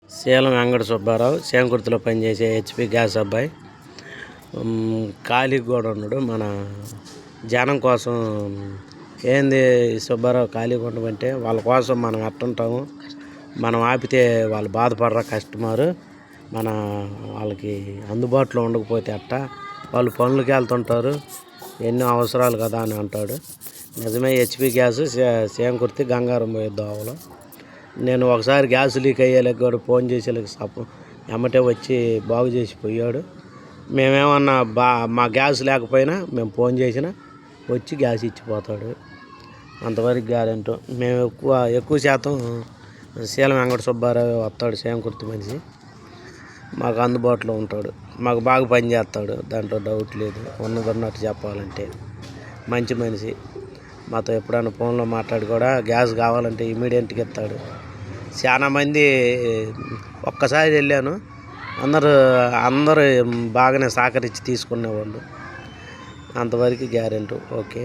శీలం వెంకట సుబ్బారావు సేంకుర్తిలో పనిచేసే HP gas అబ్బాయి. ఖాళీగా కూడా ఉన్నాడు. మన జనం కోసం ఏంది సుబ్బారావు ఖాళీగా ఉండమంటే వాళ్ళ కోసం మనం ఎట్టుంటాము. మనం ఆపితే వాళ్ళు బాధపడరా కస్టమరు, మన వాళ్ళకి అందుబాటులో ఉండకపోతే అట్టా వాళ్ళు పనులకి వెళ్తుంటారు, ఎన్నో అవసరాలు కదా అని అంటాడు. నిజమే. హెచ్పి గ్యాస్ సేంకుర్తి గంగారం పోయే దోవలో. నేను ఒకసారి గ్యాస్ లీక్ అయ్యేలాగా కూడా ఫోన్ చేసేలాగా ఎమ్మటే వచ్చి బాగు చేసి పోయాడు. మేమేమన్నా మా గ్యాస్ లేకపోయినా మేము ఫోన్ చేసినా వచ్చి గ్యాస్ ఇచ్చిపోతాడు. అంతవరకు గ్యారెంటీ. మేము ఎక్కువ శాతం శీలం వెంకట సుబ్బారావు వస్తాడు. సేంకుర్తి మనిషి మాకు అందుబాటులో ఉంటాడు. మాకు బాగా పని చేస్తాడు, దాంట్లో డౌట్ లేదు. ఉన్నదన్నట్టు చెప్పాలంటే మంచి మనిషి. మాతో ఎప్పుడైనా ఫోన్లో మాట్లాడి కూడా గ్యాస్ కావాలంటే ఇమీడియట్గా ఇస్తాడు. చాలామంది ఒక్కసారి వెళ్ళాను, అందరూ బాగానే సహకరించి తీసుకునేవాళ్ళు. అంతవరకు గ్యారెంటీ. ఓకే.